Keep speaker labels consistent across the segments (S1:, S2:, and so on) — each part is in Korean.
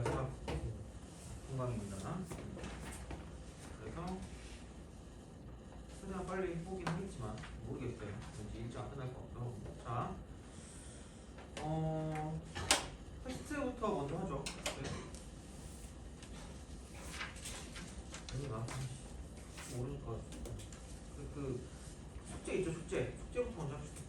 S1: 마지막 공강입니다. 그래서 최대한 빨리 보긴 하겠지만 모르겠어요. 왠지 일정 안 끝날 것 같고. 자, 테스트부터 먼저 하죠. 네. 아닌가? 모르니까 그 숙제 있죠, 숙제. 숙제부터 먼저 합시다.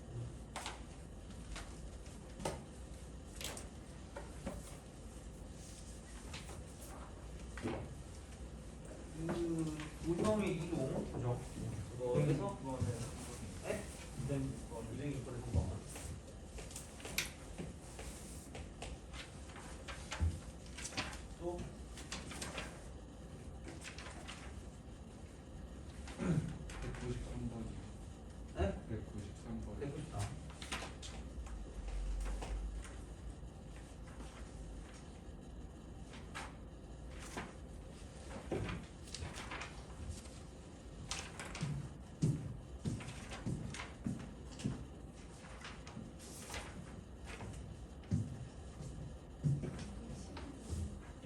S1: 그 우정의 이동, 그죠? 여기서 에? 이정의 이동을 한번. 또
S2: 193번이요.
S1: 에?
S2: 193번.
S1: 194.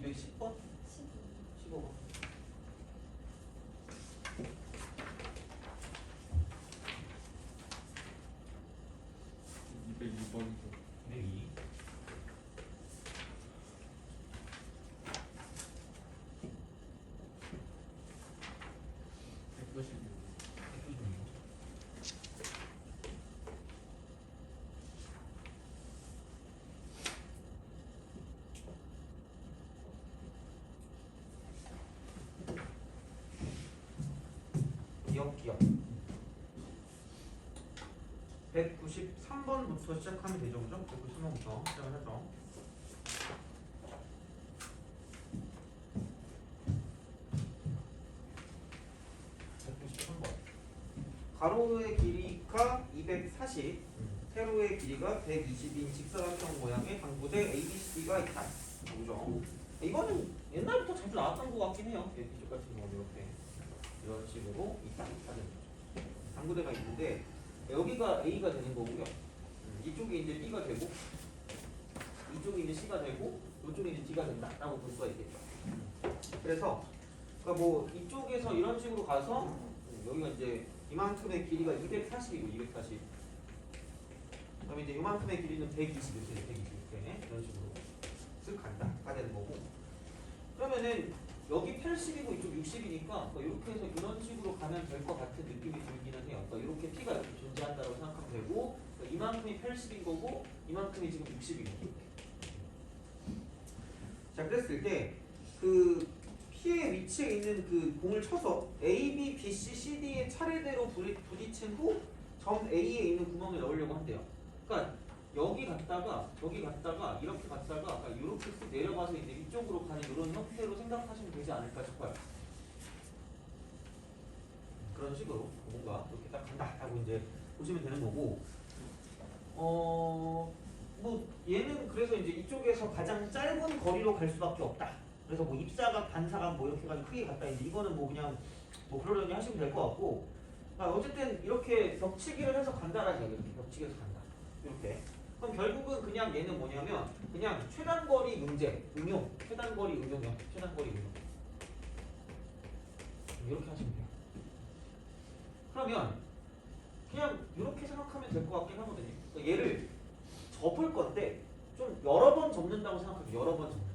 S1: (210번) 15번.
S2: 202번이죠.
S1: 202. 기억 193번부터 시작하면 되죠, 그죠? 193번부터 시작을 하죠. 가로의 길이가 240, 세로의 길이가 120인 직사각형 모양의 당구대 ABC가 있다. 그죠? 이거는 옛날부터 자주 나왔던 것 같긴 해요. 이쪽 같은 경우는 이렇게 이런 식으로 있다. 당구대가 있는데 여기가 A가 되는 거고요. 이쪽이 이제 B가 되고 이쪽이 이제 C가 되고 이쪽이 이제 D가 된다라고 볼 수가 있겠죠. 그래서 그러니까 뭐 이쪽에서 이런 식으로 가서 여기가 이제 이만큼의 길이가 240이고 240. 그다음에 이제 이만큼의 길이는 120 이렇게 120 이렇게 이런 식으로 쓱 간다가 되는 거고. 그러면은 여기 80이고 이쪽 60이니까 이렇게 해서 이런 식으로 가면 될 것 같은 느낌이 들기는 해요. 그러니까 이렇게 T가 이렇게 존재한다고 생각하면 되고 그러니까 이만큼이 80인 거고 이만큼이 지금 60인 거고. 자, 그랬을 때 그 P의 위치에 있는 그 공을 쳐서 A, B, B, C, C, D의 차례대로 부딪힌 후 점 A에 있는 구멍에 넣으려고 한대요. 그러니까 여기 갔다가 이렇게 갔다가 이렇게 쓱 내려가서 이제 이쪽으로 가는 이런 형태로 생각하시면 되지 않을까 싶어요. 그런 식으로 뭔가 이렇게 딱 간다 하고 이제 보시면 되는 거고. 뭐 얘는 그래서 이제 이쪽에서 가장 짧은 거리로 갈 수밖에 없다. 그래서 뭐 입사각, 반사각 뭐 이렇게 가지고 크게 갔다. 이제 이거는 뭐 그냥 뭐 그러려니 하시면 될 것 같고. 어쨌든 이렇게 벽치기를 해서 간다라는 얘기예요. 벽치기해서 간다. 이렇게. 그럼 결국은 그냥 얘는 뭐냐면 그냥 최단거리 문제 응용, 최단거리 응용이요. 최단거리 응용. 이렇게 하시면 돼요. 그러면 그냥 이렇게 생각하면 될 것 같긴 하거든요. 그러니까 얘를 접을 건데 좀 여러 번 접는다고 생각하면 여러 번 접는다.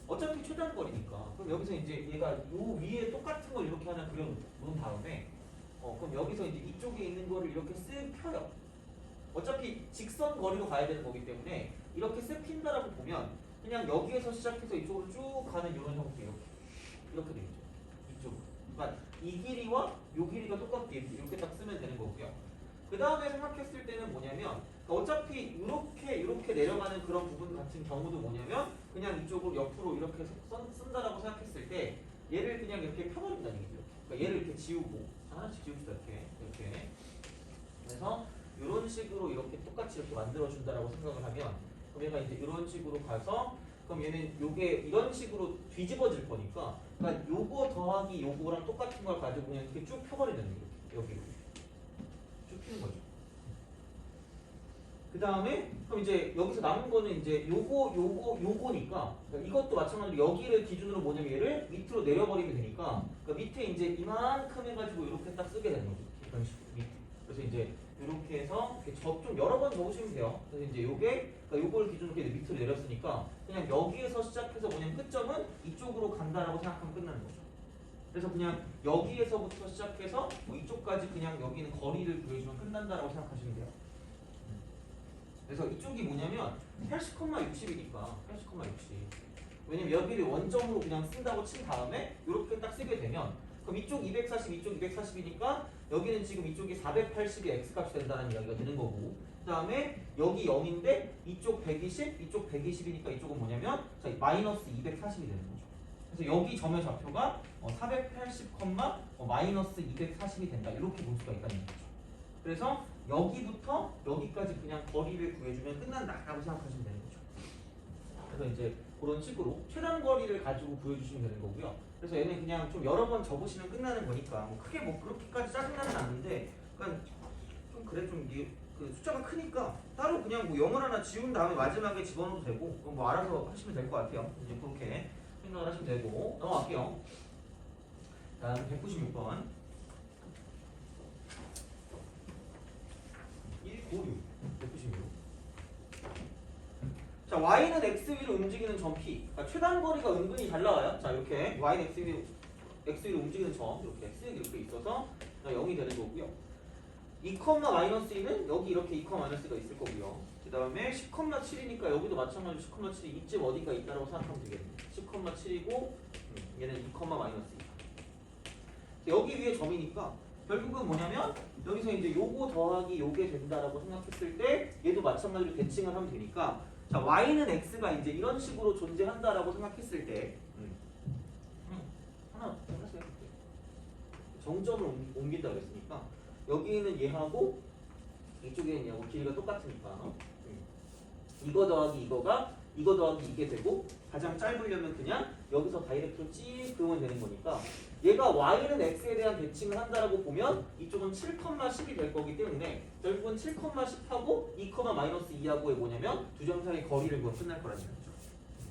S1: 어차피 최단거리니까. 그럼 여기서 이제 얘가 요 위에 똑같은 걸 이렇게 하나 그려놓은 다음에 그럼 여기서 이제 이쪽에 있는 거를 이렇게 쓱 펴요. 어차피 직선 거리로 가야 되는 거기 때문에 이렇게 쓱 핀다라고 보면 그냥 여기에서 시작해서 이쪽으로 쭉 가는 이런 형태 이렇게 되겠죠. 이쪽으로. 그러니까 이 길이와 이 길이가 똑같게 이렇게 딱 쓰면 되는 거고요. 그 다음에 생각했을 때는 뭐냐면 어차피 이렇게 내려가는 그런 부분 같은 경우도 뭐냐면 그냥 이쪽으로 옆으로 이렇게 쓴다라고 생각했을 때 얘를 그냥 이렇게 펴버린다는 얘기죠. 그러니까 얘를 이렇게 지우고 하나씩 지웁시다. 이렇게. 그래서 이런 식으로 이렇게 똑같이 이렇게 만들어준다라고 생각을 하면 그럼 얘가 이제 이런 식으로 가서 그럼 얘는 요게 이런 식으로 뒤집어질 거니까 그러니까 요거 더하기 요거랑 똑같은 걸 가지고 그냥 이렇게 쭉 펴버리는 거예요. 여기로 쭉 피는 거죠. 그 다음에 그럼 이제 여기서 남은 거는 이제 요거니까 그러니까 이것도 마찬가지로 여기를 기준으로 뭐냐면 얘를 밑으로 내려버리면 되니까 그러니까 밑에 이제 이만큼 해가지고 이렇게 딱 쓰게 되는 거죠. 이런 식으로 밑에. 그래서 이제 이렇게 해서 이렇게 좀 여러 번 적으시면 돼요. 그래서 이제 요게 그러니까 요걸 기준으로 이렇게 밑으로 내렸으니까 그냥 여기에서 시작해서 뭐냐면 끝점은 이쪽으로 간다라고 생각하면 끝나는 거죠. 그래서 그냥 여기에서부터 시작해서 뭐 이쪽까지 그냥 여기는 거리를 구해주면 끝난다라고 생각하시면 돼요. 그래서 이쪽이 뭐냐면 80,60이니까 80,60. 왜냐면 여기를 원점으로 그냥 쓴다고 친 다음에 이렇게 딱 쓰게 되면 그럼 이쪽 240, 이쪽 240이니까 여기는 지금 이쪽이 480이 x값이 된다는 이야기가 되는 거고 그 다음에 여기 0인데 이쪽 120, 이쪽 120이니까 이쪽은 뭐냐면 자, 마이너스 240이 되는 거죠. 그래서 여기 점의 좌표가 480, 마이너스 240이 된다 이렇게 볼 수가 있다는 거죠. 그래서 여기부터 여기까지 그냥 거리를 구해주면 끝난다라고 생각하시면 되는 거죠. 그래서 이제 그런 식으로 최단 거리를 가지고 구해주시면 되는 거고요. 그래서 얘는 그냥 좀 여러 번 접으시면 끝나는 거니까 뭐 크게 뭐 그렇게까지 짜증나는 않는데 그냥 좀 그래 좀 그 숫자가 크니까 따로 그냥 뭐 0을 하나 지운 다음에 마지막에 집어넣어도 되고 그건 뭐 알아서 하시면 될 것 같아요. 이제 그렇게 생각을 하시면 되고 넘어갈게요. 다음 196번 196 196 자, y는 x 위로 움직이는 점 p. 그러니까 최단 거리가 은근히 잘 나와요. 자, 이렇게 y는 x 위로 움직이는 점 이렇게 x 이렇게 있어서 0이 되는 거고요. 2,-2는 여기 이렇게 2,-가 있을 거고요. 그 다음에 10,7이니까 여기도 마찬가지로 10,7이 이쯤 어디가 있다라고 생각하면 되겠네요. 10,7이고 얘는 2,-2. 여기 위에 점이니까 결국은 뭐냐면 여기서 이제 요거 더하기 요게 된다라고 생각했을 때 얘도 마찬가지로 대칭을 하면 되니까 자 y는 x가 이제 이런 식으로 존재한다라고 생각했을 때 하나 해보세요. 정점을 옮긴다고 했으니까 여기는 얘하고 이쪽에는 얘하고 길이가 똑같으니까 이거 더하기 이거가 이거 더하기 이게 되고 가장 짧으려면 그냥 여기서 다이렉트로 찌 그으면 되는 거니까 얘가 y는 x에 대한 대칭을 한다라고 보면 이쪽은 7,10이 될 거기 때문에 결국은 7,10하고 2,-2하고의 뭐냐면 두 점 사이의 거리를 구하면 끝날 거라는 거죠.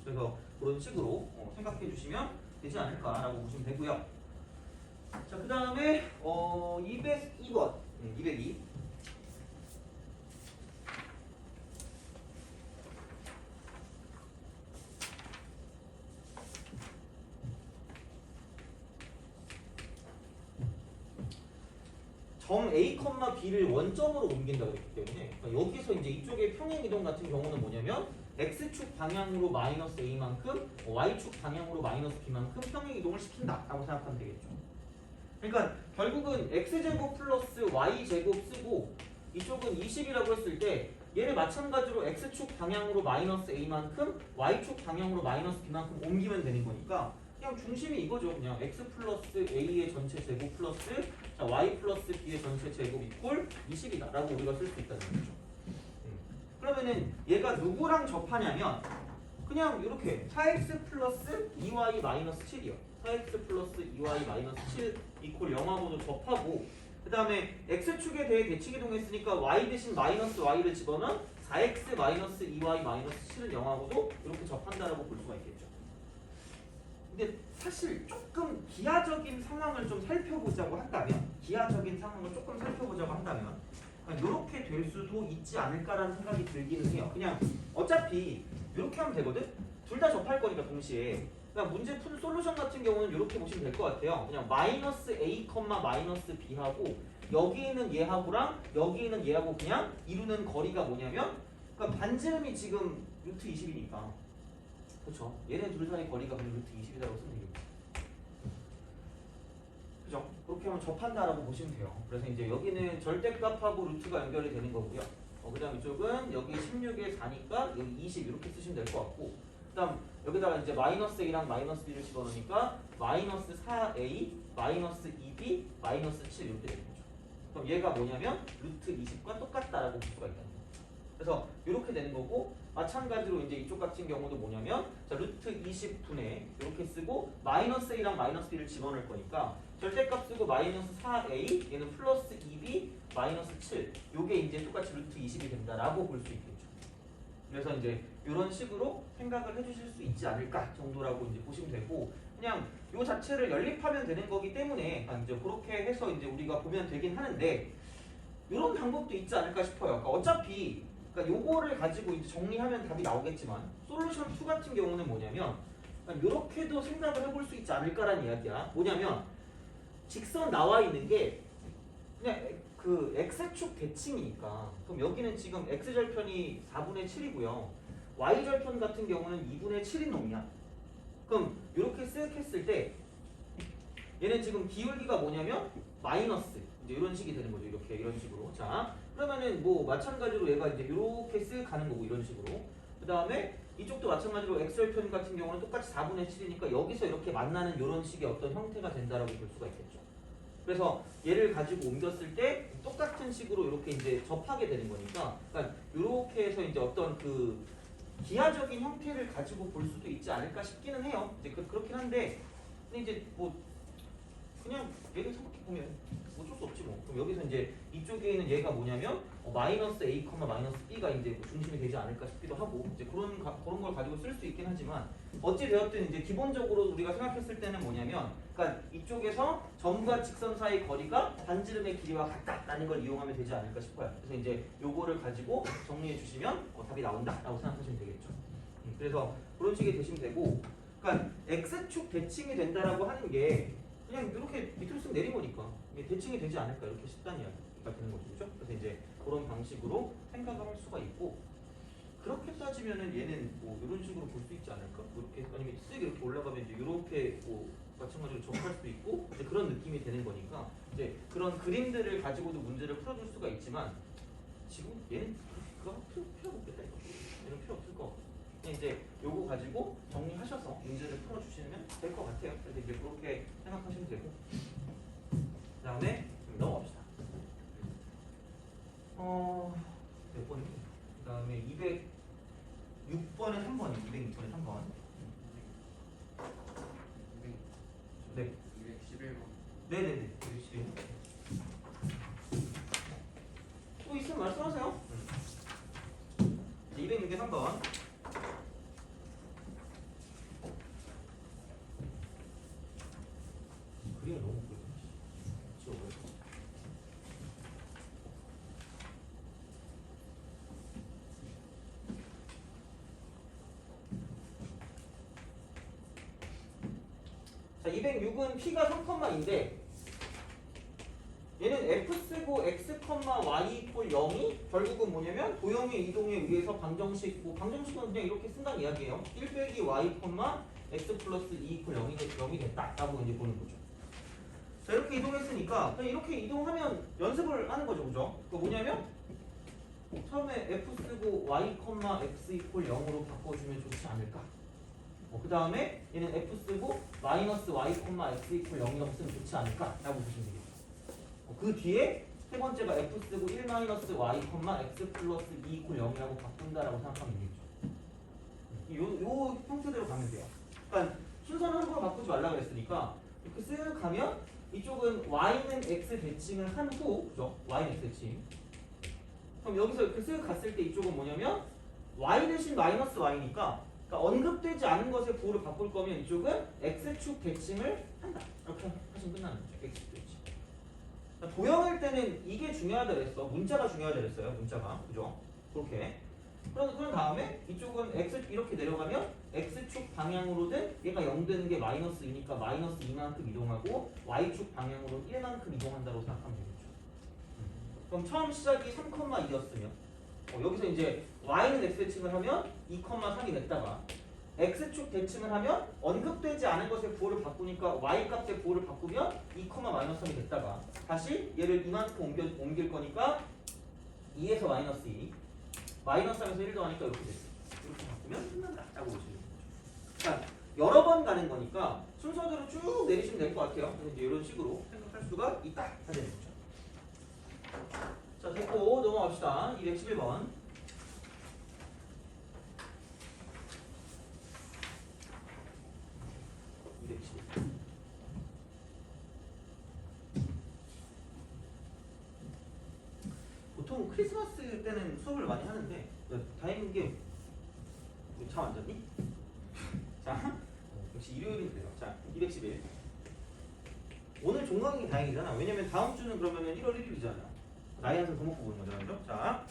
S1: 그래서 그런 식으로 생각해 주시면 되지 않을까라고 보시면 되고요. 자, 그 다음에 202번 202 점 A, B를 원점으로 옮긴다고 했기 때문에 그러니까 여기서 이제 이쪽의 평행이동 같은 경우는 뭐냐면 X축 방향으로 마이너스 A만큼 Y축 방향으로 마이너스 B만큼 평행이동을 시킨다라고 생각하면 되겠죠. 그러니까 결국은 X제곱 플러스 Y제곱 쓰고 이쪽은 20이라고 했을 때 얘를 마찬가지로 X축 방향으로 마이너스 A만큼 Y축 방향으로 마이너스 B만큼 옮기면 되는 거니까 그냥 중심이 이거죠. 그냥 x 플러스 a의 전체 제곱 플러스 자, y 플러스 b의 전체 제곱 이꼴 20이다 라고 우리가 쓸 수 있다는 거죠. 그러면은 얘가 누구랑 접하냐면 그냥 이렇게 4x 플러스 2y 마이너스 7이요. 4x 플러스 2y 마이너스 7 이꼴 0하고도 접하고 그 다음에 x축에 대해 대칭이동했으니까 y 대신 마이너스 y를 집어넣은 4x 마이너스 2y 마이너스 7을 0하고도 이렇게 접한다라고 볼 수가 있겠죠. 근데 사실 조금 기하적인 상황을 좀 살펴보자고 한다면 이렇게 될 수도 있지 않을까라는 생각이 들기는 해요. 그냥 어차피 이렇게 하면 되거든? 둘 다 접할 거니까 동시에 그냥 문제 푼 솔루션 같은 경우는 이렇게 보시면 될 것 같아요. 그냥 마이너스 A, 마이너스 B하고 여기 있는 얘하고랑 여기 있는 얘하고 그냥 이루는 거리가 뭐냐면 그러니까 반지름이 지금 루트 20이니까 그렇죠. 얘네 둘 사이 거리가 그냥 루트 20이라고 쓰면 되겠죠. 그죠? 그렇게 하면 접한다라고 보시면 돼요. 그래서 이제 여기는 절대값하고 루트가 연결이 되는 거고요. 그 다음 이쪽은 여기 16에 4니까 여기 20 이렇게 쓰시면 될 것 같고 그 다음 여기다가 이제 마이너스 A랑 마이너스 B를 집어넣으니까 마이너스 4A, 마이너스 2B, 마이너스 7 이렇게 되는 거죠. 그럼 얘가 뭐냐면 루트 20과 똑같다라고 볼 수가 있다는 거죠. 그래서 이렇게 되는 거고 마찬가지로 이제 이쪽 같은 경우도 뭐냐면 자 루트 20분의 이렇게 쓰고 마이너스 a랑 마이너스 b를 집어넣을 거니까 절대값 쓰고 마이너스 4a 얘는 플러스 2b 마이너스 7 요게 이제 똑같이 루트 20이 된다라고 볼 수 있겠죠. 그래서 이제 이런 식으로 생각을 해주실 수 있지 않을까 정도라고 이제 보시면 되고 그냥 요 자체를 연립하면 되는 거기 때문에 이제 그렇게 해서 이제 우리가 보면 되긴 하는데 이런 방법도 있지 않을까 싶어요. 그러니까 어차피 그러니까 요거를 가지고 이제 정리하면 답이 나오겠지만 솔루션 2 같은 경우는 뭐냐면 이렇게도 생각을 해볼 수 있지 않을까라는 이야기야. 뭐냐면 직선 나와 있는 게 그냥 그 x축 대칭이니까 그럼 여기는 지금 x절편이 4분의 7이고요. y절편 같은 경우는 2분의 7인 놈이야. 그럼 이렇게 쓱 했을 때 얘는 지금 기울기가 뭐냐면 마이너스 이제 이런 식이 되는 거죠. 이렇게 이런 식으로. 자 그러면은 뭐 마찬가지로 얘가 이제 이렇게 쓱 가는 거고 이런 식으로. 그 다음에 이쪽도 마찬가지로 x절편 같은 경우는 똑같이 4분의 7이니까 여기서 이렇게 만나는 이런 식의 어떤 형태가 된다라고 볼 수가 있겠죠. 그래서 얘를 가지고 옮겼을 때 똑같은 식으로 이렇게 이제 접하게 되는 거니까, 그러니까 이렇게 해서 이제 어떤 그 기하적인 형태를 가지고 볼 수도 있지 않을까 싶기는 해요. 이제 그렇긴 한데, 근데 이제 뭐 그냥 얘를 생각해 보면 어쩔 수 없지 뭐. 그럼 여기서 이제 이쪽에 있는 얘가 뭐냐면 마이너스 a, 마이너스 b가 이제 뭐 중심이 되지 않을까 싶기도 하고, 이제 그런 걸 가지고 쓸 수 있긴 하지만 어찌 되었든 이제 기본적으로 우리가 생각했을 때는 뭐냐면, 그러니까 이쪽에서 점과 직선 사이 거리가 반지름의 길이와 같다라는 걸 이용하면 되지 않을까 싶어요. 그래서 이제 요거를 가지고 정리해 주시면 답이 나온다라고 생각하시면 되겠죠. 그래서 그런 식이 되시면 되고, 그러니까 x축 대칭이 된다라고 하는 게 그냥 이렇게 밑으로 쓱 내리보니까 이게 대칭이 되지 않을까 이렇게 쉽다는 이야기가 되는 거죠, 그렇죠? 그래서 이제 그런 방식으로 생각을 할 수가 있고, 그렇게 따지면은 얘는 뭐 이런 식으로 볼 수 있지 않을까? 뭐 이렇게 아니면 쓱 이렇게 올라가면 이제 이렇게 뭐 마찬가지로 접할 수도 있고 이제 그런 느낌이 되는 거니까 이제 그런 그림들을 가지고도 문제를 풀어줄 수가 있지만 지금 얘는 그거 필요 없겠다 이거. 얘는 필요 없을 것 같고 그냥 이제 요거 가지고 정리하셔서 문제를 풀어주시면 될 것 같아요. 그래서 이제 그렇게 생각하시면 되고 그 다음에 넘어갑시다. 몇 번이요? 그 다음에 206번에 3번이 206번에 3번. 네.
S2: 211번.
S1: 네네네. 또 있으면 말씀하세요. 206에 3번. 그림이 너무 웃겨. 지워버려. 자, 206은 P가 3,인데 얘는 F 쓰고 X, Y 이퀄 0이 결국은 뭐냐면 도형의 이동에 의해서 방정식, 뭐 방정식은 그냥 이렇게 쓴다는 이야기예요. 1 빼기 Y, X 플러스 2 이퀄 0이 됐다라고 이제 보는 거죠. 자, 이렇게 이동했으니까 그냥 이렇게 이동하면 연습을 하는 거죠, 그죠? 그 뭐냐면 처음에 F 쓰고 Y, X 이퀄 0으로 바꿔주면 좋지 않을까? 그 다음에 얘는 F 쓰고 마이너스 Y, X 이퀄 0이라고 쓰면 좋지 않을까? 라고 보시면 되겠죠. 그 뒤에 세 번째가 F 쓰고 1 마이너스 Y, X 플러스 2 이퀄 0이라고 바꾼다라고 생각하면 되겠죠. 요 형태대로 가면 돼요. 그러니까 순서는 함부로 바꾸지 말라 그랬으니까 이렇게 쓱 가면 이쪽은 Y는 X 대칭을 한 후, 그죠? Y는 X 대칭. 그럼 여기서 이렇게 쓱 갔을 때 이쪽은 뭐냐면 Y 대신 마이너스 Y니까 그러니까 언급되지 않은 것의 부호를 바꿀 거면 이쪽은 X축 대칭을 한다. 이렇게 하시면 끝나는 거죠. X축 대칭. 도형일 때는 이게 중요하다 그랬어. 문자가 중요하다 그랬어요. 문자가. 그죠? 그렇게. 그런 다음에 이쪽은 X 이렇게 내려가면 X축 방향으로는 얘가 0 되는 게 마이너스 2니까 마이너스 2만큼 이동하고 Y축 방향으로 1만큼 이동한다고 생각하면 되겠죠. 그럼 처음 시작이 3,2였으면 여기서 이제 Y는 X 대칭을 하면 2,3이 됐다가 X축 대칭을 하면 언급되지 않은 것의 부호를 바꾸니까 Y 값의 부호를 바꾸면 2,-3이 됐다가 다시 얘를 이만큼 옮길 거니까 2에서 마이너스 2 마이너스 3에서 1 더하니까 이렇게 됐어요. 이렇게 바꾸면 끝난다 라고 보시면 되죠. 그러니까 여러 번 가는 거니까 순서대로 쭉 내리시면 될 것 같아요. 그래서 이제 이런 식으로 생각할 수가 있다 하는 거죠. 자, 됐고 넘어갑시다. 211번. 211. 보통 크리스마스 때는 수업을 많이 하는데 다행인 게 잠 안 잤니? 자, 역시 일요일은 그래요. 자, 211. 오늘 종강이 다행이잖아. 왜냐면 다음 주는 그러면은 1월 1일이잖아요. 나이 한 살 더 먹고 보는 거잖아요. 그죠? 자,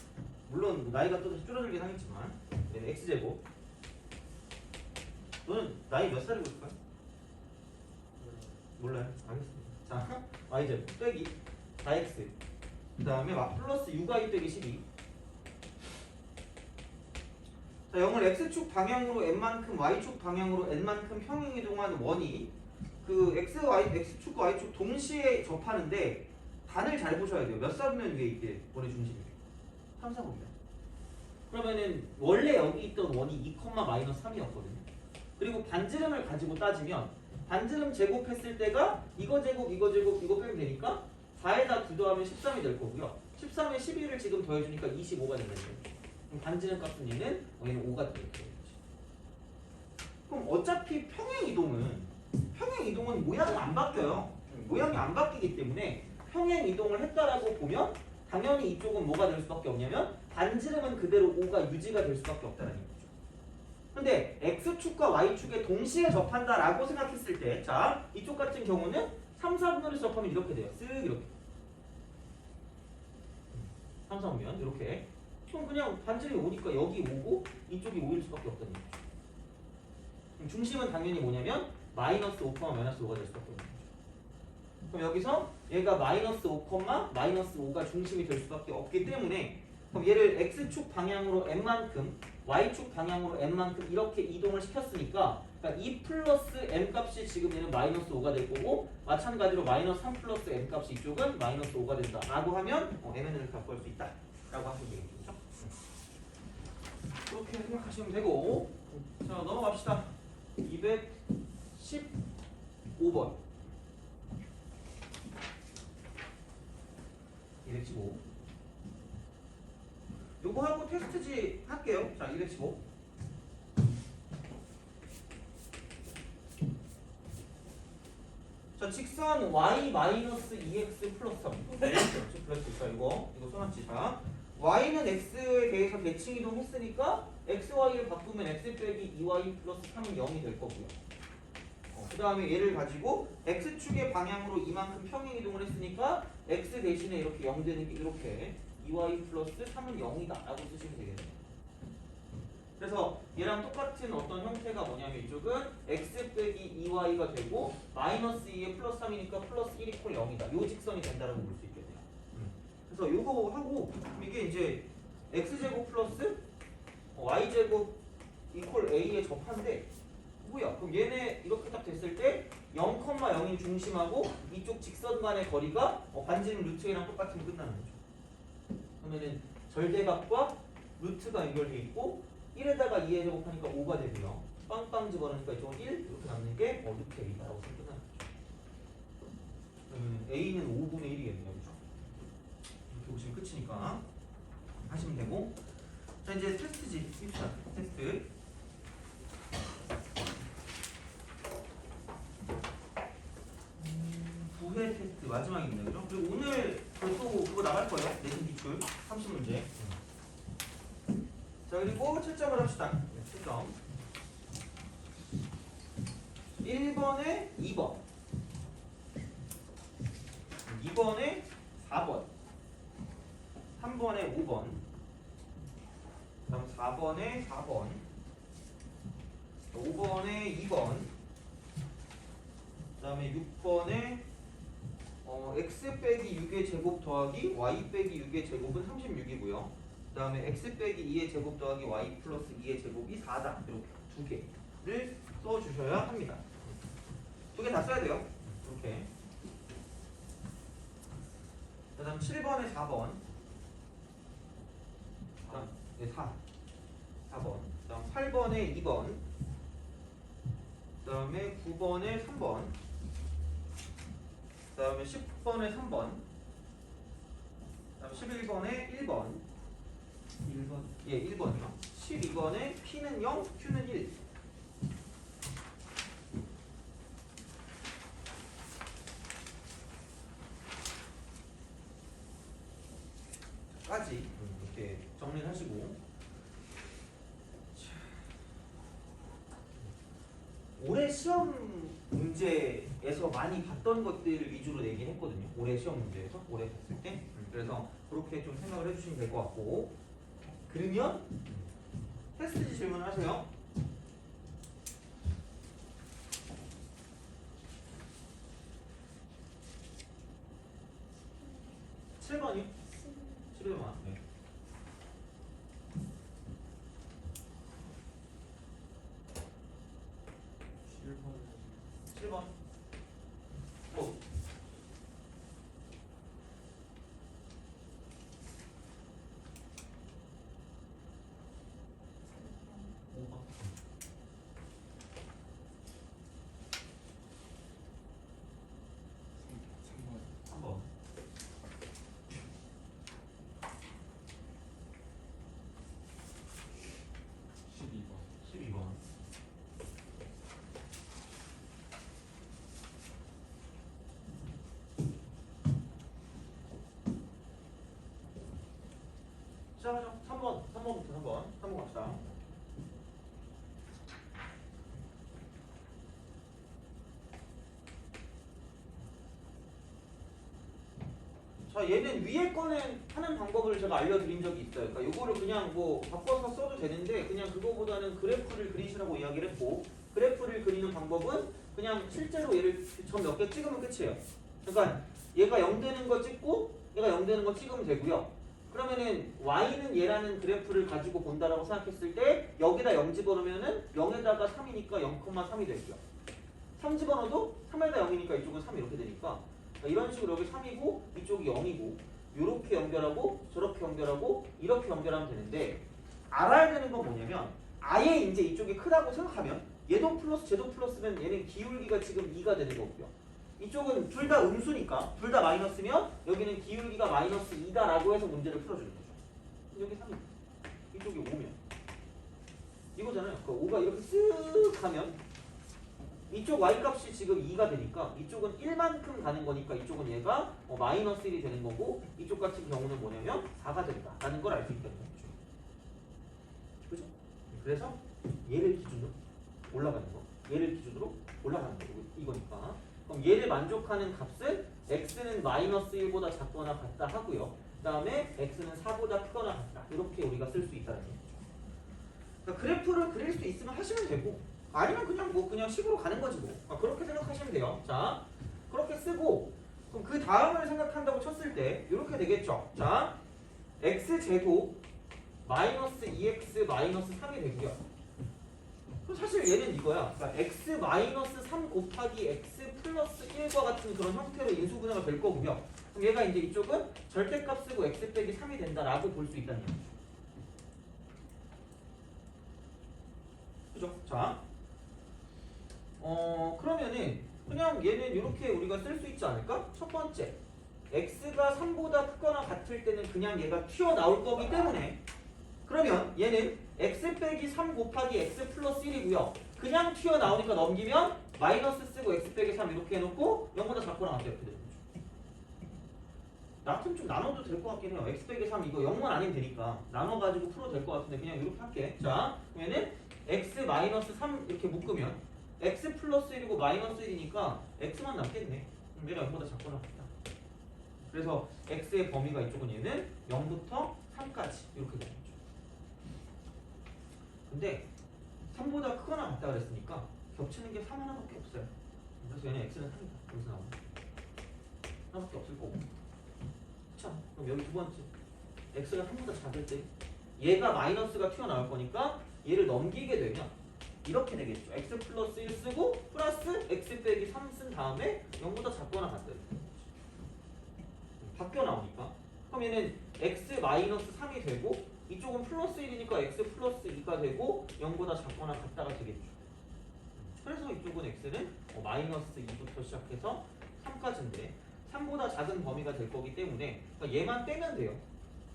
S1: 물론 나이가 또 다시 줄어들긴 하겠지만 얘는 x제곱. 너는 나이 몇 살이고 싶어요? 몰라요. 알겠습니다. 자, y제곱 빼기 4x. 그 다음에 플러스 6y 빼기 12. 자, 0을 x축 방향으로 n만큼 y축 방향으로 n만큼 평행이동한 원이 그 x축과 y축 동시에 접하는데 단을 잘 보셔야 돼요. 몇 사분면 위에 있게 원의 중심이 3, 4분면. 그러면은 원래 여기 있던 원이 2,-3이었거든요. 그리고 반지름을 가지고 따지면 반지름 제곱했을 때가 이거 제곱 이거 제곱 이거 빼면 되니까 4에다 9 더하면 13이 될 거고요. 13에 12를 지금 더해주니까 25가 된다는 그럼 반지름 값은 얘는 5가 되겠죠. 그럼 어차피 평행 이동은 모양이 안 바뀌어요. 모양이 안 바뀌기 때문에 평행 이동을 했다라고 보면 당연히 이쪽은 뭐가 될 수밖에 없냐면 반지름은 그대로 5가 유지가 될 수밖에 없다는 거죠. 근데 x축과 y축에 동시에 접한다라고 생각했을 때, 자, 이쪽 같은 경우는 3, 4분면에서 접하면 이렇게 돼요. 쓱 이렇게. 3, 4분면 이렇게. 그럼 그냥 반지름이 5니까 여기 5고 이쪽이 5일 수밖에 없다는 거죠. 그럼 중심은 당연히 뭐냐면 마이너스 5, 마이너스 5가 될 수밖에 없는 거죠. 그럼 여기서 얘가 마이너스 5, 마이너스 5가 중심이 될 수밖에 없기 때문에 그럼 얘를 x축 방향으로 n만큼 y축 방향으로 n만큼 이렇게 이동을 시켰으니까 그러니까 2 플러스 n 값이 지금 얘는 마이너스 5가 될 거고 마찬가지로 마이너스 3 플러스 n 값이 이쪽은 마이너스 5가 된다 라고 하면 mn을 이렇게 바꿀 수 있다 라고 하시면 되겠죠. 그렇게 생각하시면 되고 자 넘어갑시다. 215번 215 요거 하고 테스트지 할게요. 자 215 자 직선 y-2x 플러스 3 플러스 있어 이거 써놨지. 자 y는 x에 대해서 대칭 이동했으니까 x, y를 바꾸면 x 빼기 2y 플러스 3은 0이 될 거고요. 그 다음에 얘를 가지고 x축의 방향으로 이만큼 평행 이동을 했으니까 x 대신에 이렇게 0 되는 게 이렇게 2y 플러스 3은 0이다 라고 쓰시면 되겠네요. 그래서 얘랑 똑같은 어떤 형태가 뭐냐면 이쪽은 x 빼기 2y가 되고 마이너스 2에 플러스 3이니까 플러스 1 이퀄 0이다. 요 직선이 된다라고 볼 수 있겠네요. 그래서 요거 하고 이게 이제 x제곱 플러스 y제곱 이퀄 a에 접한데 뭐야? 그럼 얘네 이렇게 딱 됐을 때 0,0인 중심하고 이쪽 직선 간의 거리가 반지름 루트 a랑 똑같으면 끝나는 거죠. 그러면은 절대값과 루트가 연결돼 있고 1에다가 2에 제곱하니까 5가 되고요. 빵빵 집어넣으니까 이쪽은 1 이렇게 남는 게 루트 a다라고 쓰면 끝나는 거죠. 그러면 a는 5분의 1이겠네요. 그죠? 이렇게 보시면 끝이니까 하시면 되고 자 이제 테스트지. 입시다. 테스트. 부회 테스트 마지막입니다. 그죠? 그리고 오늘 또 그거 나갈 거예요. 내신 기출 30문제. 자 그리고 채점을 합시다. 채점 1번에 2번 2번에 4번 3번에 5번 그다음 4번에 4번 5번에 2번 그 다음에 6번에 x 빼기 6의 제곱 더하기 y 빼기 6의 제곱은 36이고요. 그 다음에 x 빼기 2의 제곱 더하기 y 플러스 2의 제곱이 4다. 이렇게 두 개를 써주셔야 합니다. 두 개 다 써야 돼요. 이렇게. 그 다음 7번에 4번. 네, 4번. 그 다음 8번에 2번. 그 다음에 9번에 3번. 그 다음에 10번에 3번. 그 다음 11번에 1번. 1번? 예, 1번이요. 12번에 P는 0, Q는 1. 올해 시험 문제에서 많이 봤던 것들 위주로 내긴 했거든요. 올해 시험 문제에서 올해 봤을 때. 그래서 그렇게 좀 생각을 해주시면 될 것 같고. 그러면 테스트 질문하세요. 7번이요? 11번. 네. 7번. 어. 5번. 3번. 12번. 시작하죠. 3번부터 3번 갑시다. 자, 얘는 위에 거는 하는 방법을 제가 알려드린 적이 있어요. 그러니까 요거를 그냥 뭐 바꿔서 써도 되는데 그냥 그거보다는 그래프를 그리시라고 이야기를 했고, 그래프를 그리는 방법은 그냥 실제로 얘를 점 몇 개 찍으면 끝이에요. 그러니까 얘가 0 되는 거 찍고 얘가 0 되는 거 찍으면 되고요. 그러면은 y는 얘라는 그래프를 가지고 본다라고 생각했을 때 여기다 0 집어넣으면은 0에다가 3이니까 0,3이 되고요. 3 집어넣어도 3에다 0이니까 이쪽은 3 이렇게 되니까 이런 식으로 여기 3이고 이쪽이 0이고 이렇게 연결하고 저렇게 연결하고 이렇게 연결하면 되는데, 알아야 되는 건 뭐냐면 아예 이제 이쪽이 크다고 생각하면 얘도 플러스 쟤도 플러스면 얘는 기울기가 지금 2가 되는 거고요. 이쪽은 둘 다 음수니까 둘 다 마이너스면 여기는 기울기가 마이너스 2다라고 해서 문제를 풀어주는 거죠. 여기 3이 이쪽이 5면 이거잖아요. 그 5가 이렇게 쓱 하면 이쪽 y값이 지금 2가 되니까 이쪽은 1만큼 가는 거니까 이쪽은 얘가 마이너스 1이 되는 거고, 이쪽 같은 경우는 뭐냐면 4가 된다라는 걸 알 수 있다는 거죠. 그죠? 그래서 얘를 기준으로 올라가는 거, 얘를 기준으로 올라가는 거 이거니까. 그럼 얘를 만족하는 값은 x는 마이너스 1보다 작거나 같다 하고요. 그 다음에 x는 4보다 크거나 같다. 이렇게 우리가 쓸 수 있다는 거죠. 그러니까 그래프를 그릴 수 있으면 하시면 되고, 아니면 그냥 뭐 그냥 식으로 가는 거지 뭐. 그렇게 생각하시면 돼요. 자, 그렇게 쓰고 그럼 그 다음을 생각한다고 쳤을 때 이렇게 되겠죠. 자, x제곱 마이너스 2x 마이너스 3이 되고요. 그럼 사실 얘는 이거야. 그러니까 x 마이너스 3 곱하기 x 플러스 1과 같은 그런 형태로 인수분해가 될 거고요. 그럼 얘가 이제 이쪽은 절대값 쓰고 x 빼기 3이 된다라고 볼 수 있다는 얘기죠. 그죠? 자, 그러면은 그냥 얘는 이렇게 우리가 쓸 수 있지 않을까? 첫 번째, x가 3보다 크거나 같을 때는 그냥 얘가 튀어나올 거기 때문에, 그러면 얘는 x 빼기 3 곱하기 x 플러스 1이고요. 그냥 튀어나오니까 넘기면 마이너스 쓰고 x 빼기 3 이렇게 해놓고 0보다 작거나 같다 이렇게 되는 거죠. 나 같으면 좀 나눠도 될 것 같긴 해요. x 빼기 3 이거 0만 아니면 되니까 나눠가지고 풀어도 될 것 같은데 그냥 이렇게 할게. 자, 그러면은 x 마이너스 3 이렇게 묶으면 x 플러스 1이고 마이너스 1이니까 x만 남겠네. 얘가 0보다 작거나 같다. 그래서 x의 범위가 이쪽은 얘는 0부터 3까지 이렇게 되는 거죠. 근데 3보다 크거나 같다 그랬으니까 겹치는 게 3 하나밖에 없어요. 그래서 얘는 x는 3이다. 여기서 나오는 하나밖에 없을 거고. 자, 그럼 여기 두 번째, x가 3보다 작을 때 얘가 마이너스가 튀어나올 거니까 얘를 넘기게 되면 이렇게 되겠죠. x 플러스 1 쓰고 플러스 x 빼기 3 쓴 다음에 0보다 작거나 같다. 바뀌어 나오니까. 그럼 얘는 x 마이너스 3이 되고 이쪽은 플러스 1이니까 x 플러스 2가 되고 0보다 작거나 같다가 되겠죠. 그래서 이쪽은 x는 마이너스 2부터 시작해서 3까지인데 3보다 작은 범위가 될 거기 때문에 그러니까 얘만 빼면 돼요.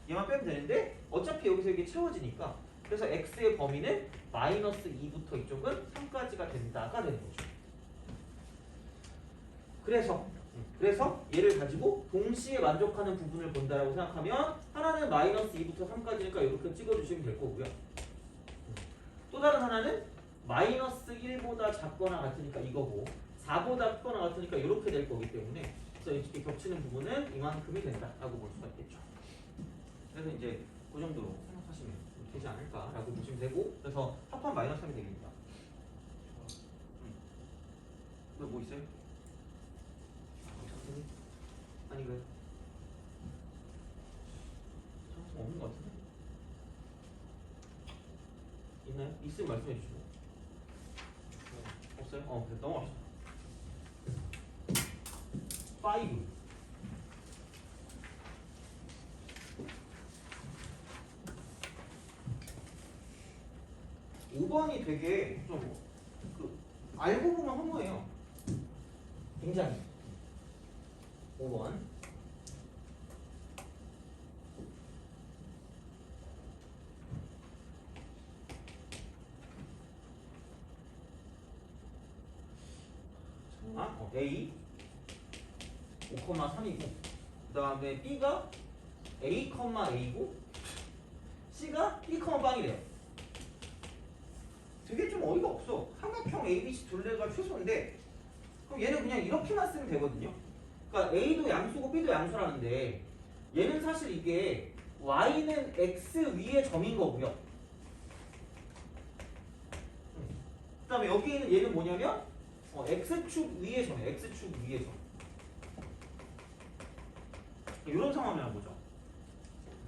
S1: 얘만 빼면 되는데 어차피 여기서 이게 채워지니까, 그래서 x의 범위는 마이너스 2부터 이쪽은 3까지가 된다가 되는 거죠. 그래서 얘를 가지고 동시에 만족하는 부분을 본다라고 생각하면 하나는 마이너스 2부터 3까지니까 이렇게 찍어주시면 될 거고요. 또 다른 하나는 마이너스 1보다 작거나 같으니까 이거고 4보다 크거나 같으니까 이렇게 될 거기 때문에 그래서 이렇게 겹치는 부분은 이만큼이 된다라고 볼 수가 있겠죠. 그래서 이제 그 정도로 생각하시면 되지 않을까라고 보시면 되고 그래서 합한 마이너스 3이 되겠다. 뭐 있어요? 아니 왜? 없는 것 같은데? 있나요? 있으면 말씀해 주시고. 없어요? 그래 넘어갑시다. 5. 5번이 되게 좀 알고 보면 허무해요. 굉장히. 5번. A 5,3이고 그 다음에 B가 A, A고 C가 B, 빵이래요. 되게 좀 어이가 없어. 삼각형 ABC 둘레가 최소인데 그럼 얘는 그냥 이렇게만 쓰면 되거든요. 그러니까 A도 양수고 B도 양수라는데 얘는 사실 이게 Y는 X 위의 점인 거고요. 그 다음에 여기 있는 얘는 뭐냐면 X축 위의 점이에요. X축 위의 점. 이런 상황이라는 거죠.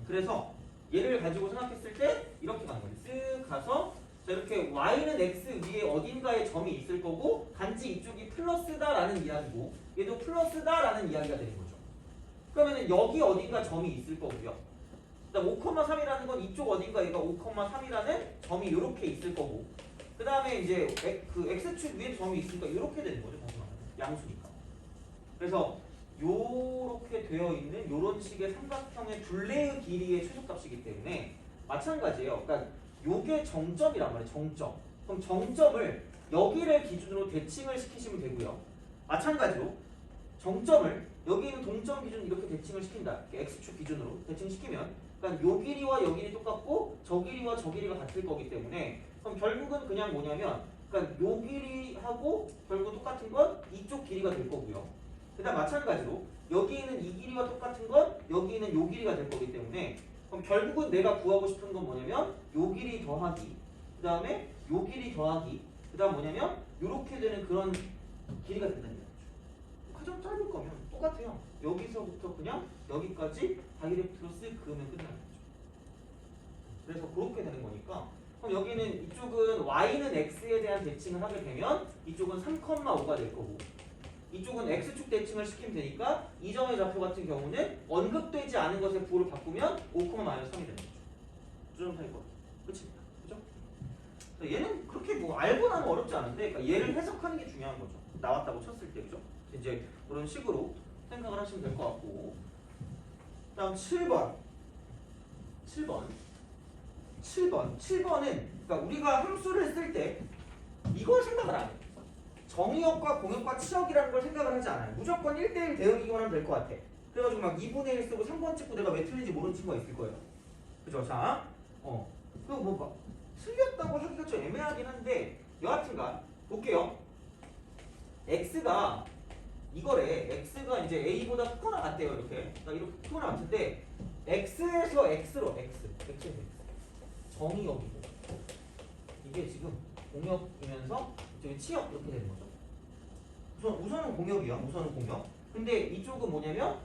S1: 그래서 얘를 가지고 생각했을 때 이렇게 가는 거예요. 쓱 가서 자 이렇게 Y는 X 위에 어딘가에 점이 있을 거고 단지 이쪽이 플러스다라는 이야기고 얘도 플러스다라는 이야기가 되는 거죠. 그러면은 여기 어딘가 점이 있을 거고요. 그다음 5,3이라는 건 이쪽 어딘가 얘가 5,3이라는 점이 이렇게 있을 거고 그 다음에 이제 그 X축 위에 점이 있으니까 이렇게 되는 거죠. 다시 말하면 양수니까. 그래서 요렇게 되어 있는 요런 식의 삼각형의 둘레의 길이의 최소값이기 때문에 마찬가지예요. 그러니까 요게 정점이란 말이에요. 정점. 그럼 정점을 여기를 기준으로 대칭을 시키시면 되고요. 마찬가지로 정점을 여기 있는 동점 기준 이렇게 대칭을 시킨다. 이렇게 X축 기준으로 대칭시키면 그러니까 요 길이와 요 길이 똑같고 저 길이와 저 길이가 같을 거기 때문에 그럼 결국은 그냥 뭐냐면 그러니까 요 길이하고 결국 똑같은 건 이쪽 길이가 될 거고요. 그다음 마찬가지로 여기 있는 이 길이와 똑같은 건 여기 있는 요 길이가 될 거기 때문에 그럼 결국은 내가 구하고 싶은 건 뭐냐면 요 길이 더하기 그 다음에 요 길이 더하기 그 다음 뭐냐면 요렇게 되는 그런 길이가 된다는 거죠. 가장 짧을 거면 똑같아요. 여기서부터 그냥 여기까지 다이렉트로 쓱 그으면 끝나는 거죠. 그래서 그렇게 되는 거니까 그럼 여기는 이쪽은 y는 x에 대한 대칭을 하게 되면 이쪽은 3,5가 될 거고 이쪽은 x축 대칭을 시키면 되니까 이 점의 좌표 같은 경우는 언급되지 않은 것의 부호를 바꾸면 5,-3이 되는 거죠. 두점 사이 거 끝입니다. 그죠? 얘는 그렇게 뭐 알고 나면 어렵지 않은데 그러니까 얘를 해석하는 게 중요한 거죠. 나왔다고 쳤을 때 그죠? 이제 그런 식으로 생각을 하시면 될 것 같고 다음 7번은 그러니까 우리가 함수를 쓸 때 이걸 생각을 안 해요. 정의역과 공역과 치역이라는 걸 생각을 하지 않아요. 무조건 1대1 대응이기만 하면 될 것 같아. 그래가지고 막 2분의 1 쓰고 3번 찍고 내가 왜 틀린지 모르는 친구가 있을 거예요. 그죠? 자, 그리고 뭐 막 틀렸다고 하기가 좀 애매하긴 한데 여하튼간 볼게요. x가 이거래. x가 이제 a보다 크거나 같대요. 이렇게. 그러니까 이렇게 크거나 같은데 x에서 x로 x에서 x. 정의역이고 이게 지금 공역이면서 이쪽이 치역 이렇게 되는 거죠. 우선은 공역이야. 우선은 공역. 근데 이쪽은 뭐냐면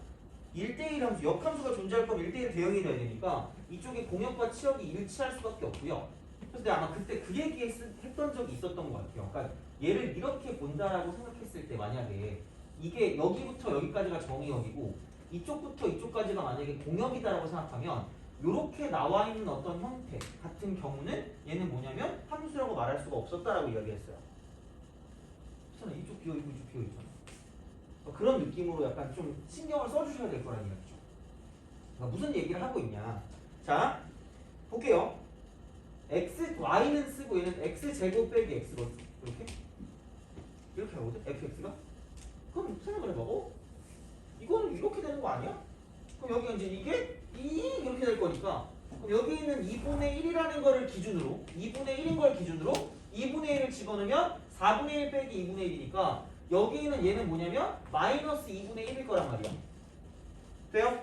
S1: 1대1 함수, 역함수가 존재할 거면 1대1 대응이 돼야 되니까 이쪽에 공역과 치역이 일치할 수밖에 없고요. 그래서 내가 아마 그때 그 얘기 했던 적이 있었던 것 같아요. 그러니까 얘를 이렇게 본다라고 생각했을 때 만약에 이게 여기부터 여기까지가 정의역이고 이쪽부터 이쪽까지가 만약에 공역이다라고 생각하면 이렇게 나와 있는 어떤 형태 같은 경우는 얘는 뭐냐면 함수라고 말할 수가 없었다라고 이야기했어요. 그렇잖아. 이쪽 비어있고 이쪽 비어있잖아. 그런 느낌으로 약간 좀 신경을 써주셔야 될 거라는 이야기죠. 그러니까 무슨 얘기를 하고 있냐. 자, 볼게요. y는 쓰고 얘는 x제곱 빼기 x거든. 이렇게 하거든. fx가. 그럼 생각을 해봐. 이거는 이렇게 되는 거 아니야? 그럼 여기가 이제 이게 이렇게 될 거니까 그럼 여기 있는 2분의 1이라는 거를 기준으로 2분의 1인 걸 기준으로 2분의 1을 집어넣으면 4분의 1 빼기 2분의 1이니까 여기는 얘는 뭐냐면 마이너스 2분의 1일 거란 말이야. 돼요?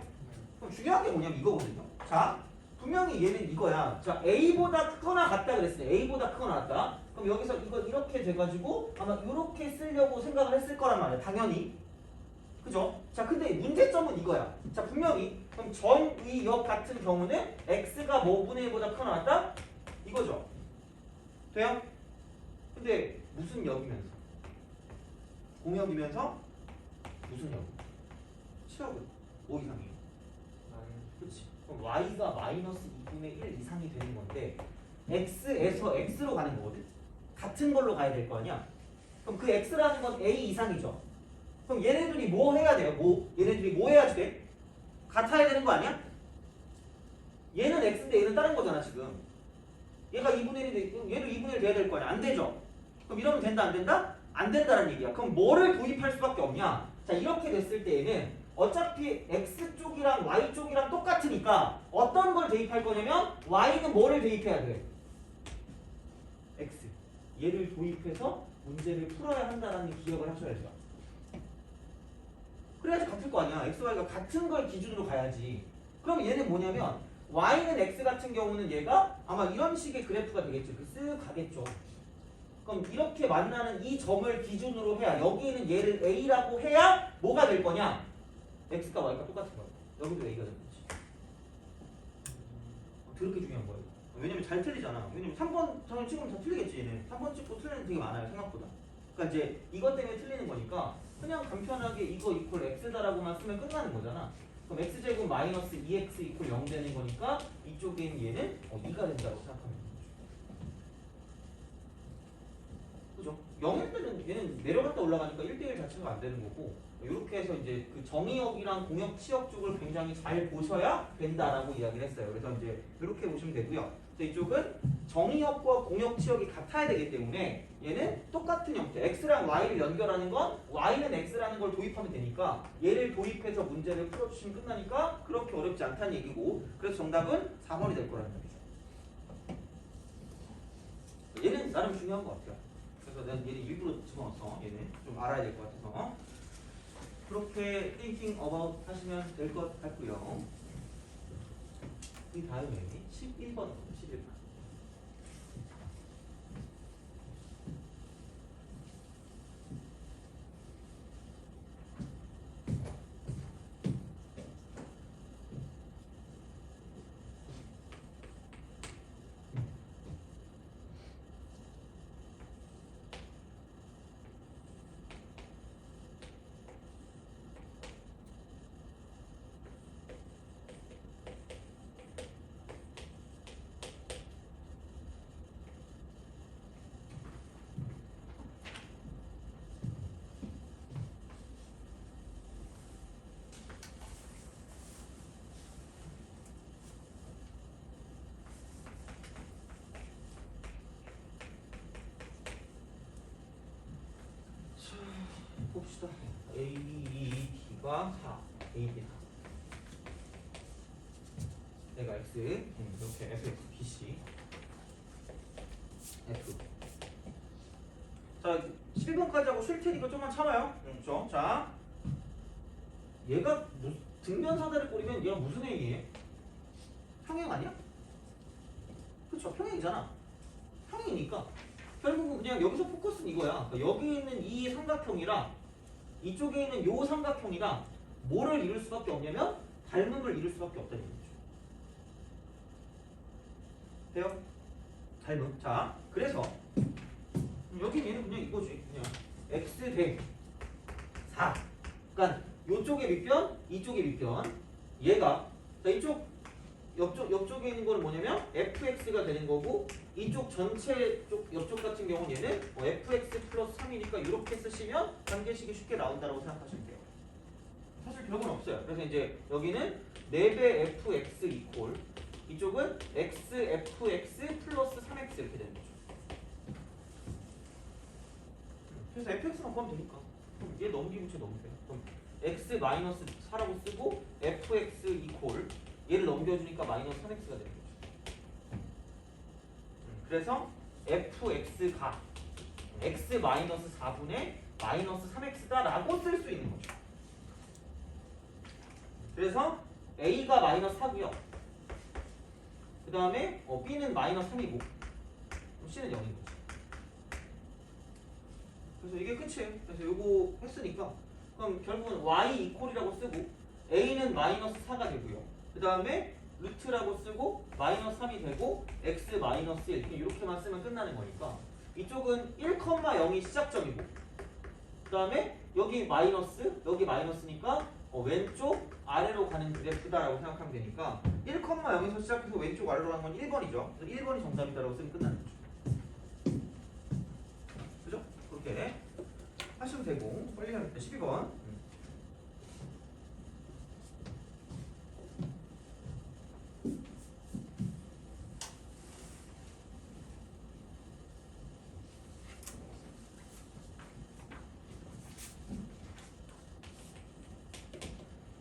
S1: 그럼 중요한 게 뭐냐면 이거거든요. 자, 분명히 얘는 이거야. 자, A보다 크거나 같다 그랬어요. A보다 크거나 같다. 그럼 여기서 이거 이렇게 돼가지고 아마 이렇게 쓰려고 생각을 했을 거란 말이야. 당연히. 그죠? 자, 근데 문제점은 이거야. 자, 분명히 그럼 정의역 같은 경우는 x가 뭐분의 1보다 크거나 같다? 이거죠. 돼요? 근데 무슨 역이면서? 공역이면서 무슨 역? 치역은 5 이상이에요. 그렇지. 그럼 y가 마이너스 2분의 1 이상이 되는 건데 x에서 x로 가는 거거든. 같은 걸로 가야 될 거 아니야. 그럼 그 x라는 건 a 이상이죠. 그럼 얘네들이 뭐 해야 돼요? 얘네들이 뭐 해야지 돼? 같아야 되는 거 아니야? 얘는 x인데 얘는 다른 거잖아 지금. 얘가 2분의 1인데 얘도 2분의 1 돼야 될 거 아니야. 안 되죠? 그럼 이러면 된다 안 된다? 안 된다는 얘기야. 그럼 뭐를 도입할 수밖에 없냐? 자, 이렇게 됐을 때에는 어차피 x쪽이랑 y쪽이랑 똑같으니까 어떤 걸 대입할 거냐면 y는 뭐를 대입해야 돼? x. 얘를 도입해서 문제를 풀어야 한다는 기억을 하셔야죠. 그래야지 같을 거 아니야. x, y가 같은 걸 기준으로 가야지. 그럼 얘는 뭐냐면 y는 x 같은 경우는 얘가 아마 이런 식의 그래프가 되겠죠. 쓱 가겠죠. 그럼 이렇게 만나는 이 점을 기준으로 해야 여기는 얘를 a라고 해야 뭐가 될 거냐? x가 y가 똑같은 거야. 여기도 a가 되는 거지. 그렇게 중요한 거예요. 왜냐면 잘 틀리잖아. 왜냐면 3번 당연히 찍으면 다 틀리겠지. 얘는 3번 찍고 틀리는 되게 많아요. 생각보다. 그러니까 이제 이것 때문에 틀리는 거니까 그냥 간편하게 이거 이퀄 x다라고만 쓰면 끝나는 거잖아. 그럼 x제곱 마이너스 2x 이퀄 0 되는 거니까 이쪽에 있는 얘는 2가 된다고 생각하면 되는 거죠. 그죠? 0일 때는 얘는 내려갔다 올라가니까 1대1 자체가 안 되는 거고 이렇게 해서 이제 그 정의역이랑 공역 치역 쪽을 굉장히 잘 보셔야 된다라고 이야기를 했어요. 그래서 이제 이렇게 보시면 되고요. 이쪽은 정의역과 공역 치역이 같아야 되기 때문에 얘는 똑같은 형태 x랑 y를 연결하는 건 y는 x라는 걸 도입하면 되니까 얘를 도입해서 문제를 풀어주시면 끝나니까 그렇게 어렵지 않다는 얘기고 그래서 정답은 4번이 될 거라는 얘기죠. 얘는 나름 중요한 것 같아요. 그래서 난 얘는 일부러 집어넣었어. 얘는 좀 알아야 될 것 같아서 그렇게 thinking about 하시면 될 것 같고요. 그 다음에 11번 11번 봅시다. A, B, D가 4. A, B 4. 내가 X 이렇게 F, X, B, C F. 자, 11번까지 하고 쉴 테니까 좀만 참아요. 그렇죠? 자, 얘가 등변사다리 꼬리면 얘가 무슨 행이에요? 평행 아니야? 그렇죠? 평행이잖아. 평행이니까 결국은 그냥 여기서 포커스는 이거야. 그러니까 여기 있는 이 삼각형이랑 이쪽에 있는 요 삼각형이랑 뭐를 이룰 수밖에 없냐면 닮음을 이룰 수밖에 없다는 얘기죠. 돼요? 닮음. 자, 그래서 여기 얘는 그냥 이거지. 그냥 x 대 4. 그러니까 요쪽의 밑변, 이쪽의 밑변. 얘가 자, 이쪽 옆쪽에 있는 거는 뭐냐면 fx가 되는 거고 이쪽 전체 옆쪽 같은 경우는 얘는 fx 플러스 3이니까 이렇게 쓰시면 관계식이 쉽게 나온다고 생각하시면 돼요. 사실 별건 없어요. 그래서 이제 여기는 4배 fx 이퀄 이쪽은 xfx 플러스 3x 이렇게 되는 거죠. 그래서 fx만 구하면 되니까 그럼 얘 넘기면 쟤 넘기세요. 그럼 x 마이너스 4라고 쓰고 fx 이퀄 얘를 넘겨주니까 마이너스 3x가 되는 거죠. 그래서 fx가 x-4분의 마이너스 3x다 라고 쓸 수 있는 거죠. 그래서 a가 마이너스 4고요. 그 다음에 b는 마이너스 3이고 c는 0인 거죠. 그래서 이게 끝이에요. 그래서 요거 했으니까 그럼 결국은 y 이퀄이라고 쓰고 a는 마이너스 4가 되고요. 그 다음에 루트라고 쓰고 마이너스 3이 되고 x 마이너스 1 이렇게만 쓰면 끝나는 거니까 이쪽은 1,0이 시작점이고 그 다음에 여기 마이너스 여기 마이너스니까 왼쪽 아래로 가는 그래프다라고 생각하면 되니까 1,0에서 시작해서 왼쪽 아래로 가는 건 1번이죠. 그래서 1번이 정답이다라고 쓰면 끝나는 거죠. 그죠? 그렇게 하시면 되고 빨리 하겠다. 12번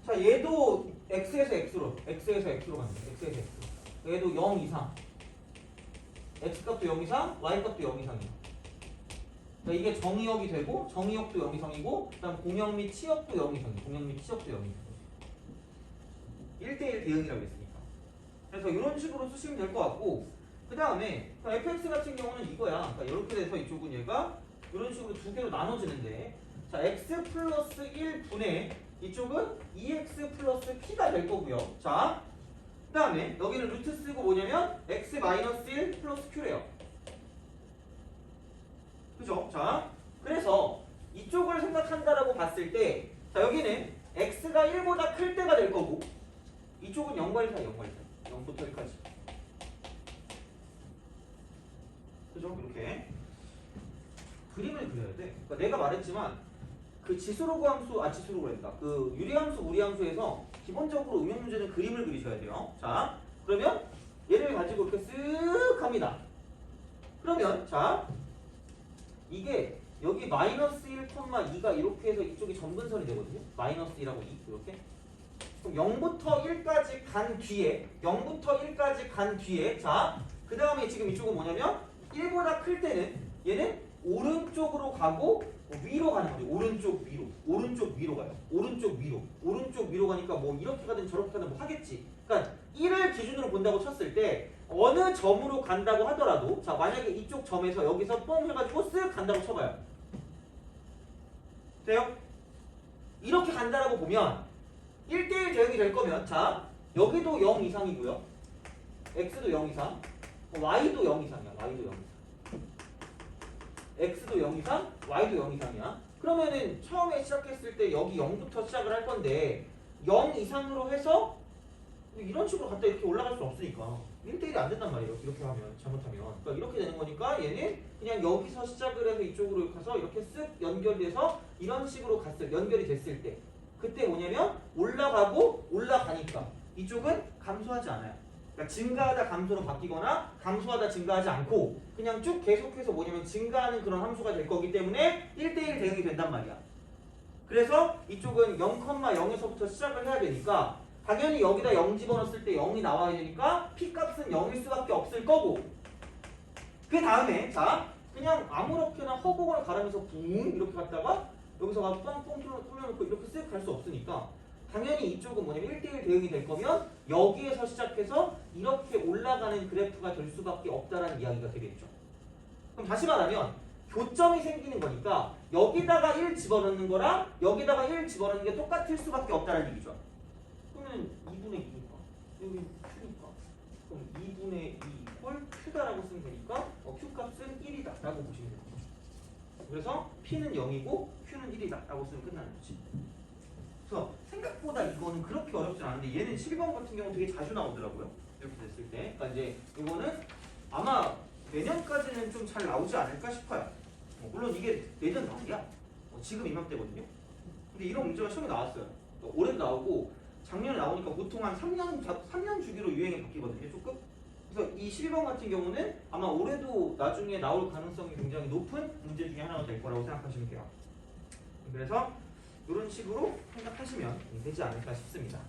S1: 자 얘도 x에서 x로 갑니다. x에서 x로. 얘도 0 이상 x값도 0 이상 y값도 0 이상이에요. 그러니까 이게 정의역이 되고 정의역도 0 이상이고 그 다음 공역 및 치역도 0 이상이에요. 공역 및 치역도 0 이상 1대1 대응이라고 했으니까 그래서 이런 식으로 쓰시면 될 것 같고 그 다음에 fx 같은 경우는 이거야. 그러니까 이렇게 돼서 이쪽은 얘가 이런 식으로 두 개로 나눠지는데 자 x 플러스 1분의 이쪽은 2x 플러스 p가 될 거고요. 자, 그 다음에 여기는 루트 쓰고 뭐냐면 x 마이너스 1 플러스 q래요. 그죠? 자, 그래서 이쪽을 생각한다라고 봤을 때 자, 여기는 x가 1보다 클 때가 될 거고 이쪽은 0과 1 사이, 0과 1 사이. 0부터 1까지. 그죠? 이렇게 그림을 그려야 돼. 그러니까 내가 말했지만 그 지수로그 함수, 지수로그 했다. 그 유리함수, 무리함수에서 기본적으로 응용 문제는 그림을 그리셔야 돼요. 자, 그러면 얘를 가지고 이렇게 쓱 합니다. 그러면 자, 이게 여기 마이너스 1,2가 이렇게 해서 이쪽이 점근선이 되거든요. 마이너스 1하고 2 이렇게. 그럼 0부터 1까지 간 뒤에 0부터 1까지 간 뒤에 자, 그 다음에 지금 이쪽은 뭐냐면 1보다 클 때는 얘는 오른쪽으로 가고 위로 가는 거죠. 오른쪽 위로 가요. 오른쪽 위로 가니까 뭐 이렇게 가든 저렇게 가든 뭐 하겠지. 그러니까 1을 기준으로 본다고 쳤을 때 어느 점으로 간다고 하더라도 자 만약에 이쪽 점에서 여기서 뻥 해가지고 쓱 간다고 쳐봐요. 돼요? 이렇게 간다라고 보면 1대1 대응이 될 거면 자 여기도 0 이상이고요. x도 0 이상 y도 0 이상이야. y도 0 이상 x도 0 이상, y도 0 이상이야. 그러면은 처음에 시작했을 때 여기 0부터 시작을 할 건데 0 이상으로 해서 이런 식으로 갔다 이렇게 올라갈 수 없으니까 1대1이 안 된단 말이에요. 이렇게 하면 잘못하면 그러니까 이렇게 되는 거니까 얘는 그냥 여기서 시작을 해서 이쪽으로 가서 이렇게 쓱 연결돼서 이런 식으로 연결이 됐을 때 그때 뭐냐면 올라가고 올라가니까 이쪽은 감소하지 않아요. 그러니까 증가하다 감소로 바뀌거나 감소하다 증가하지 않고 그냥 쭉 계속해서 뭐냐면 증가하는 그런 함수가 될 거기 때문에 1대1 대응이 된단 말이야. 그래서 이쪽은 0,0에서부터 시작을 해야 되니까 당연히 여기다 0 집어넣었을 때 0이 나와야 되니까 p값은 0일 수밖에 없을 거고 그 다음에 자 그냥 아무렇게나 허공을 가르면서 붕 이렇게 갔다가 여기서 막 뻥뻥 뚫려놓고 이렇게 쓱 갈 수 없으니까 당연히 이쪽은 뭐냐면 1대1 대응이 될 거면 여기에서 시작해서 이렇게 올라가는 그래프가 될 수밖에 없다라는 이야기가 되겠죠. 그럼 다시 말하면 교점이 생기는 거니까 여기다가 1 집어넣는 거랑 여기다가 1 집어넣는 게 똑같을 수밖에 없다는 얘기죠. 그러면 2분의 2니까 여기 Q니까 그럼 2분의 2 이퀄 Q다라고 쓰면 되니까 Q값은 1이다 라고 보시면 됩니다. 그래서 P는 0이고 Q는 1이다 라고 쓰면 끝나는 거지. 그래서 생각보다 이거는 그렇게 어렵진 않은데 얘는 12번 같은 경우 되게 자주 나오더라고요. 이렇게 됐을 때. 그러니까 이제 이거는 아마 내년까지는 좀 잘 나오지 않을까 싶어요. 물론 이게 내년 말이야. 지금 이맘때거든요. 근데 이런 문제가 시험에 나왔어요. 올해도 나오고 작년에 나오니까 보통 한 3년 주기로 유행이 바뀌거든요. 조금. 그래서 이 12번 같은 경우는 아마 올해도 나중에 나올 가능성이 굉장히 높은 문제 중에 하나가 될 거라고 생각하시면 돼요. 그래서 이런 식으로 생각하시면 되지 않을까 싶습니다.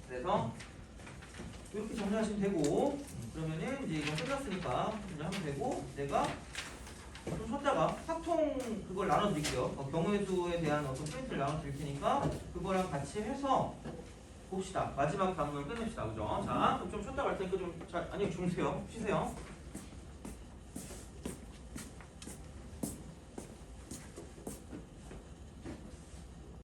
S1: 그래서
S3: 이렇게 정리하시면 되고 그러면은 이제 이거 끝났으니까 정리하면 되고 내가 좀 쉬었다가 확통 그걸 나눠드릴게요. 경우의 수에 대한 어떤 프린트를 나눠드릴 테니까 그거랑 같이 해서 봅시다. 마지막 단문을 끝냅시다. 그죠? 자, 그럼 좀 쉬었다 갈 테니까 좀 잘, 아니 주무세요. 쉬세요.